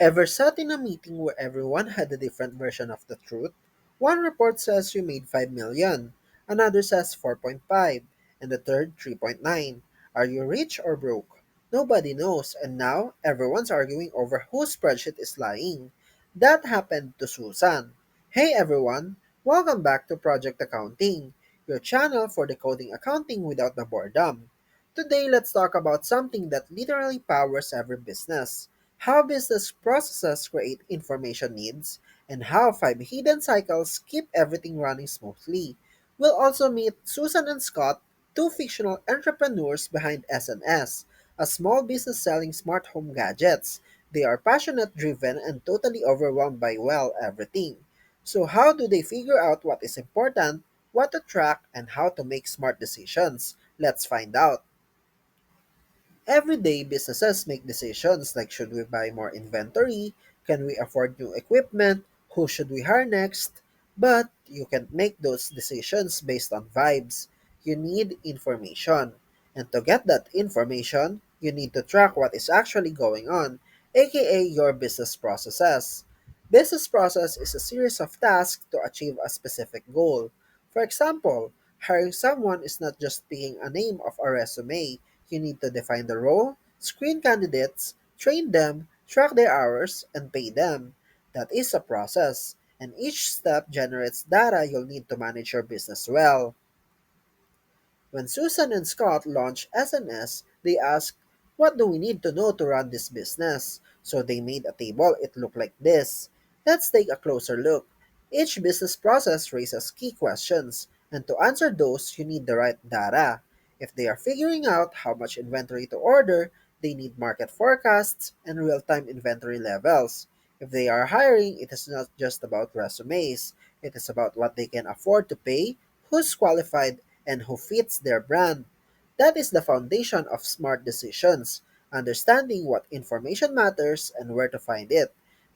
Ever sat in a meeting where everyone had a different version of the truth? One report says you made 5 million, another says 4.5, and the third 3.9. Are you rich or broke? Nobody knows, and now everyone's arguing over whose spreadsheet is lying. That happened to Susan. Hey everyone, welcome back to Project Accounting, your channel for decoding accounting without the boredom. Today, let's talk about something that literally powers every business: how business processes create information needs, and how 5 hidden cycles keep everything running smoothly. We'll also meet Susan and Scott, two fictional entrepreneurs behind SNS, a small business selling smart home gadgets. They are passionate, driven, and totally overwhelmed by, well, everything. So, how do they figure out what is important, what to track, and how to make smart decisions? Let's find out. Everyday businesses make decisions like, should we buy more inventory? Can we afford new equipment? Who should we hire next? But you can't make those decisions based on vibes. You need information. And to get that information, you need to track what is actually going on, aka your business processes. Business process is a series of tasks to achieve a specific goal. For example, hiring someone is not just picking a name of a resume. You need to define the role, screen candidates, train them, track their hours, and pay them. That is a process, and each step generates data you'll need to manage your business well. When Susan and Scott launched SNS, they asked, "What do we need to know to run this business?" So they made a table. It looked like this. Let's take a closer look. Each business process raises key questions, and to answer those, you need the right data. If they are figuring out how much inventory to order, they need market forecasts and real time inventory levels. If they are hiring, it is not just about resumes, it is about what they can afford to pay, who's qualified, and who fits their brand. That is the foundation of smart decisions, understanding what information matters and where to find it.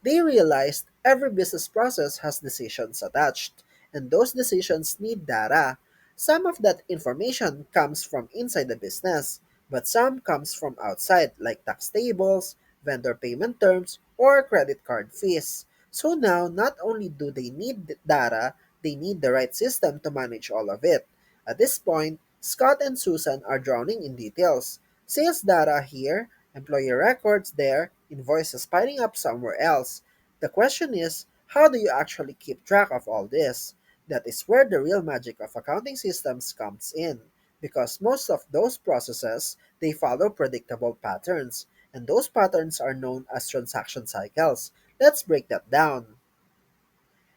They realized every business process has decisions attached, and those decisions need data. Some of that information comes from inside the business, but some comes from outside, like tax tables, vendor payment terms, or credit card fees. So now, not only do they need data, they need the right system to manage all of it. At this point, Scott and Susan are drowning in details. Sales data here, employee records there, invoices piling up somewhere else. The question is, how do you actually keep track of all this? That is where the real magic of accounting systems comes in. Because most of those processes, they follow predictable patterns, and those patterns are known as transaction cycles. Let's break that down.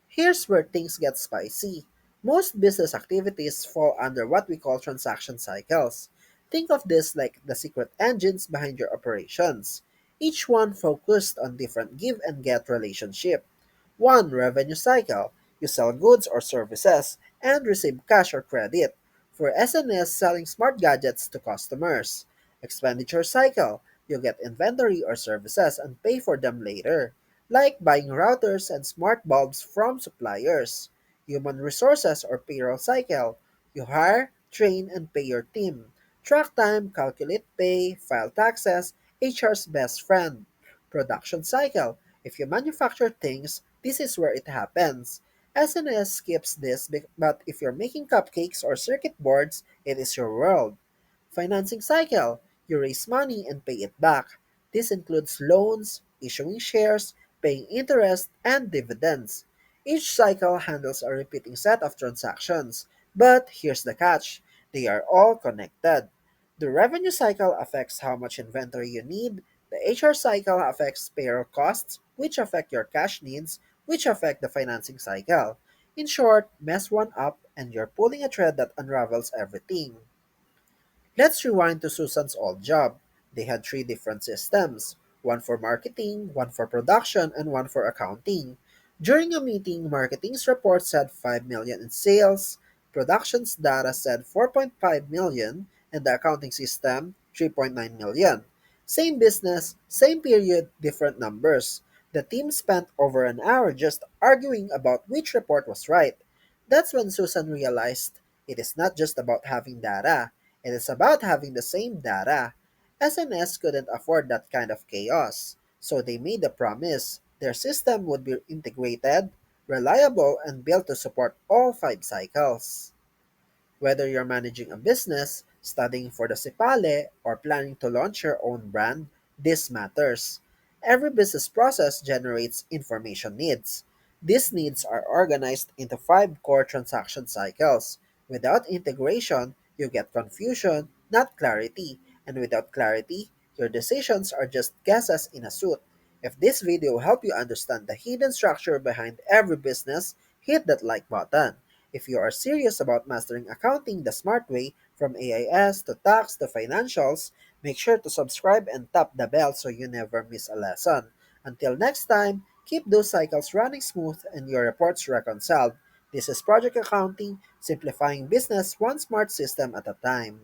Here's where things get spicy. Most business activities fall under what we call transaction cycles. Think of this like the secret engines behind your operations, each one focused on different give and get relationship. One, revenue cycle. You sell goods or services and receive cash or credit. For SNS, selling smart gadgets to customers. Expenditure cycle. You get inventory or services and pay for them later, like buying routers and smart bulbs from suppliers. Human resources or payroll cycle. You hire, train, and pay your team. Track time, calculate pay, file taxes, HR's best friend. Production cycle. If you manufacture things, this is where it happens. SNS skips this, but if you're making cupcakes or circuit boards, it is your world. Financing cycle. You raise money and pay it back. This includes loans, issuing shares, paying interest, and dividends. Each cycle handles a repeating set of transactions. But here's the catch: they are all connected. The revenue cycle affects how much inventory you need. The HR cycle affects payroll costs, which affect your cash needs, which affect the financing cycle. In short, mess one up and you're pulling a thread that unravels everything. Let's rewind to Susan's old job. They had three different systems: one for marketing, one for production, and one for accounting. During a meeting, marketing's report said 5 million in sales, production's data said 4.5 million, and the accounting system 3.9 million. Same business, same period, different numbers. The team spent over an hour just arguing about which report was right. That's when Susan realized it is not just about having data, it is about having the same data. SNS couldn't afford that kind of chaos. So they made a promise their system would be integrated, reliable, and built to support all five cycles. Whether you're managing a business, studying for the CPALE, or planning to launch your own brand, this matters. Every business process generates information needs. These needs are organized into five core transaction cycles. Without integration, you get confusion, not clarity. And without clarity, your decisions are just guesses in a suit. If this video helped you understand the hidden structure behind every business, hit that like button. If you are serious about mastering accounting the smart way, from AIS to tax to financials, make sure to subscribe and tap the bell so you never miss a lesson. Until next time, keep those cycles running smooth and your reports reconciled. This is Project Accounting, simplifying business one smart system at a time.